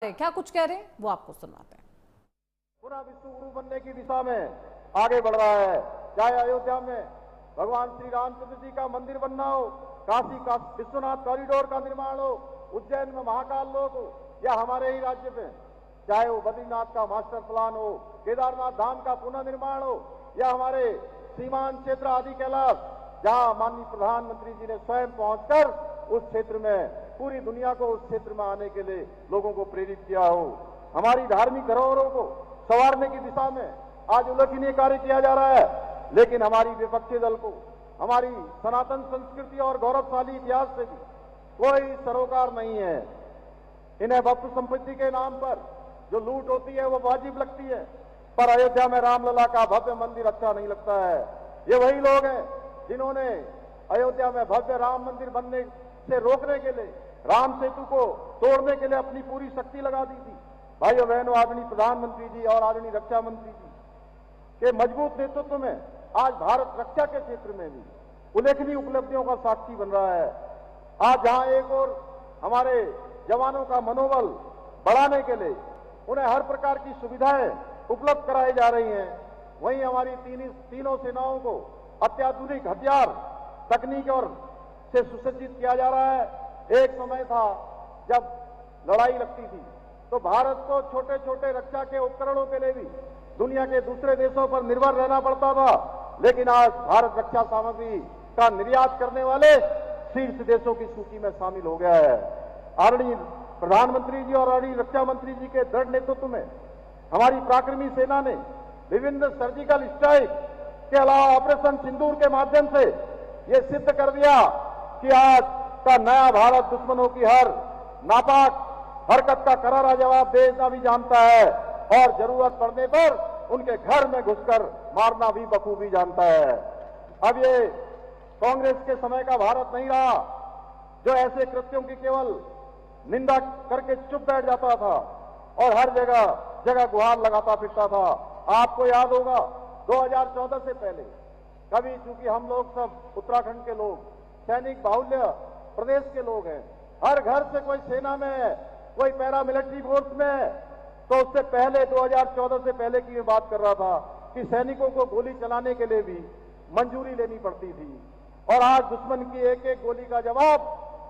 क्या कुछ कह रहे हैं वो आपको सुनाते हैं। पूरा विश्व गुरु बनने की दिशा में आगे बढ़ रहा है। चाहे अयोध्या में भगवान श्री रामचंद्र जी का मंदिर बनना हो, काशी का विश्वनाथ कॉरिडोर का निर्माण हो, उज्जैन में महाकाल लोक हो, या हमारे ही राज्य में चाहे वो बद्रीनाथ का मास्टर प्लान हो, केदारनाथ धाम का पुनर्निर्माण हो, या हमारे सीमांत क्षेत्र आदि कैलाश, जहां माननीय प्रधानमंत्री जी ने स्वयं पहुंचकर उस क्षेत्र में पूरी दुनिया को उस क्षेत्र में आने के लिए लोगों को प्रेरित किया हो। हमारी धार्मिक धरोहरों को संवारने की दिशा में आज उल्लेखनीय कार्य किया जा रहा है, लेकिन हमारी विपक्षी दल को हमारी सनातन संस्कृति और गौरवशाली इतिहास से भी कोई सरोकार नहीं है। इन्हें वस्तु संपत्ति के नाम पर जो लूट होती है वो वाजिब लगती है, पर अयोध्या में रामलला का भव्य मंदिर अच्छा नहीं लगता है। ये वही लोग हैं जिन्होंने अयोध्या में भव्य राम मंदिर बनने से रोकने के लिए, राम सेतु को तोड़ने के लिए अपनी पूरी शक्ति लगा दी थी। भाइयों बहनों, आदरणीय प्रधानमंत्री जी और आदरणीय रक्षा मंत्री जी के मजबूत नेतृत्व में आज भारत रक्षा के क्षेत्र में भी उल्लेखनीय उपलब्धियों का साक्षी बन रहा है। आज जहां एक और हमारे जवानों का मनोबल बढ़ाने के लिए उन्हें हर प्रकार की सुविधाएं उपलब्ध कराई जा रही हैं, वहीं हमारी तीनों सेनाओं को अत्याधुनिक हथियार तकनीक और से सुसज्जित किया जा रहा है। एक समय था जब लड़ाई लगती थी तो भारत को छोटे छोटे रक्षा के उपकरणों के लिए भी दुनिया के दूसरे देशों पर निर्भर रहना पड़ता था, लेकिन आज भारत रक्षा सामग्री का निर्यात करने वाले शीर्ष देशों की सूची में शामिल हो गया है। आदरणीय प्रधानमंत्री जी और आदरणीय रक्षा मंत्री जी के दृढ़ नेतृत्व में हमारी पराक्रमी सेना ने विभिन्न सर्जिकल स्ट्राइक के अलावा ऑपरेशन सिंदूर के माध्यम से ये सिद्ध कर दिया कि आज का नया भारत दुश्मनों की हर नापाक हरकत का करारा जवाब देना भी जानता है और जरूरत पड़ने पर उनके घर में घुसकर मारना भी बखूबी जानता है। अब ये कांग्रेस के समय का भारत नहीं रहा जो ऐसे कृत्यों की केवल निंदा करके चुप बैठ जाता था और हर जगह जगह गुहार लगाता फिरता था। आपको याद होगा 2014 से पहले कभी, चूंकि हम लोग सब उत्तराखंड के लोग सैनिक बाहुल्य प्रदेश के लोग हैं, हर घर से कोई सेना में है, कोई पैरामिलिट्री फोर्स में है, तो उससे पहले 2014 से पहले की मैं बात कर रहा था कि सैनिकों को गोली चलाने के लिए भी मंजूरी लेनी पड़ती थी, और आज दुश्मन की एक एक गोली का जवाब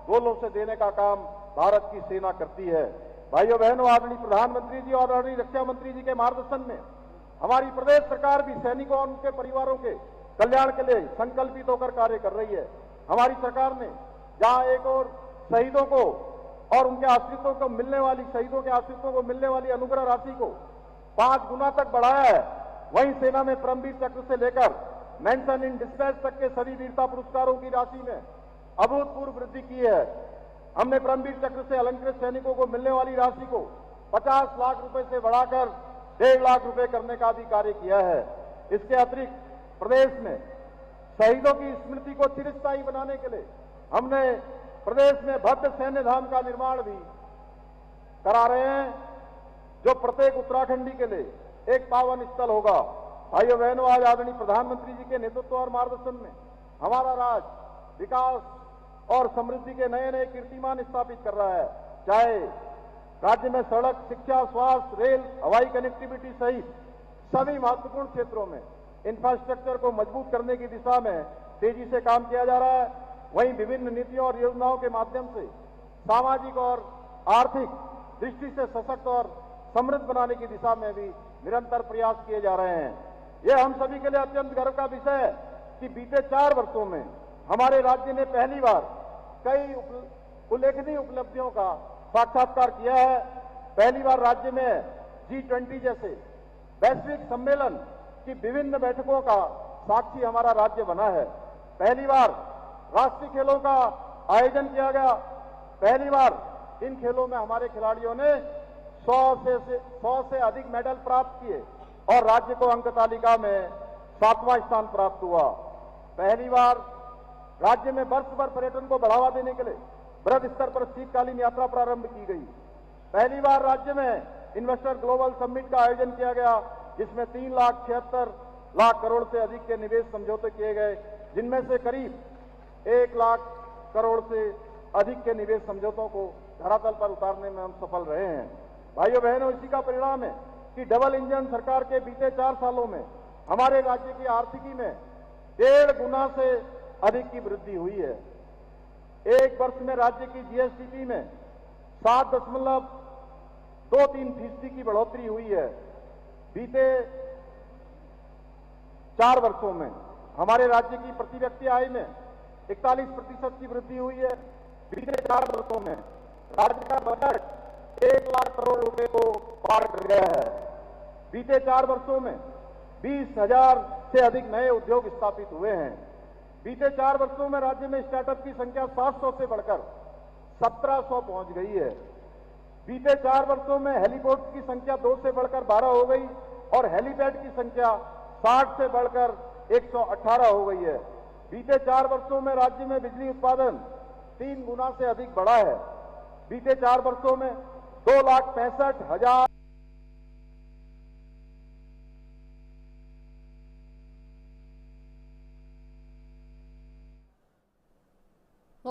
गोलों से देने का काम भारत की सेना करती है। भाइयों बहनों, आदरणीय प्रधानमंत्री जी और आदरणीय रक्षा मंत्री जी के मार्गदर्शन में हमारी प्रदेश सरकार भी सैनिकों और उनके परिवारों के कल्याण के लिए संकल्पित होकर कार्य कर रही है। हमारी सरकार ने जहां एक और शहीदों को और उनके आश्रितों को मिलने वाली शहीदों के आश्रितों को मिलने वाली अनुग्रह राशि को 5 गुना तक बढ़ाया है, वहीं सेना में परमवीर चक्र से लेकर मेंशन इन डिस्पैच तक के सभी वीरता पुरस्कारों की राशि में अभूतपूर्व वृद्धि की है। हमने परमवीर चक्र से अलंकृत सैनिकों को मिलने वाली राशि को 50 लाख रुपए से बढ़ाकर 1.5 लाख रुपए करने का भी कार्य किया है। इसके अतिरिक्त प्रदेश में शहीदों की स्मृति को चिरस्थायी बनाने के लिए हमने प्रदेश में भव्य सैन्य धाम का निर्माण भी करा रहे हैं, जो प्रत्येक उत्तराखंडी के लिए एक पावन स्थल होगा। भाइयों बहनों, आज आदरणीय प्रधानमंत्री जी के नेतृत्व और मार्गदर्शन में हमारा राज्य विकास और समृद्धि के नए नए कीर्तिमान स्थापित कर रहा है। चाहे राज्य में सड़क, शिक्षा, स्वास्थ्य, रेल, हवाई कनेक्टिविटी सहित सभी महत्वपूर्ण क्षेत्रों में इंफ्रास्ट्रक्चर को मजबूत करने की दिशा में तेजी से काम किया जा रहा है, वहीं विभिन्न नीतियों और योजनाओं के माध्यम से सामाजिक और आर्थिक दृष्टि से सशक्त और समृद्ध बनाने की दिशा में भी निरंतर प्रयास किए जा रहे हैं। यह हम सभी के लिए अत्यंत गर्व का विषय है कि बीते 4 वर्षों में हमारे राज्य ने पहली बार कई उल्लेखनीय उपलब्धियों का साक्षात्कार किया है। पहली बार राज्य में G20 जैसे वैश्विक सम्मेलन की विभिन्न बैठकों का साक्षी हमारा राज्य बना है। पहली बार राष्ट्रीय खेलों का आयोजन किया गया। पहली बार इन खेलों में हमारे खिलाड़ियों ने 100 से अधिक मेडल प्राप्त किए और राज्य को अंक तालिका में 7वां स्थान प्राप्त हुआ। पहली बार राज्य में वर्ष भर पर्यटन को बढ़ावा देने के लिए बृहद स्तर पर शीतकालीन यात्रा प्रारंभ की गई। पहली बार राज्य में इन्वेस्टर ग्लोबल समिट का आयोजन किया गया, जिसमें 3,76,00,000 करोड़ से अधिक के निवेश समझौते किए गए, जिनमें से करीब 1 लाख करोड़ से अधिक के निवेश समझौतों को धरातल पर उतारने में हम सफल रहे हैं। भाइयों बहनों, इसी का परिणाम है कि डबल इंजन सरकार के बीते 4 सालों में हमारे राज्य की आर्थिकी में 1.5 गुना से अधिक की वृद्धि हुई है। एक वर्ष में राज्य की जीएसडीपी में 7.23% की बढ़ोतरी हुई है। बीते 4 वर्षों में हमारे राज्य की प्रति व्यक्ति आय में 41% की वृद्धि हुई है। बीते 4 वर्षों में राज्य का बजट 1 लाख करोड़ रुपए को पार कर गया है। बीते 4 वर्षों में 20,000 से अधिक नए उद्योग स्थापित हुए हैं। बीते 4 वर्षों में राज्य में स्टार्टअप की संख्या 700 से बढ़कर 1700 पहुंच गई है। बीते 4 वर्षों में हेलीपोर्ट की संख्या 2 से बढ़कर 12 हो गई और हेलीपैड की संख्या 60 से बढ़कर 118 हो गई है। बीते 4 वर्षों में राज्य में बिजली उत्पादन 3 गुना से अधिक बढ़ा है। बीते 4 वर्षों में 2,65,000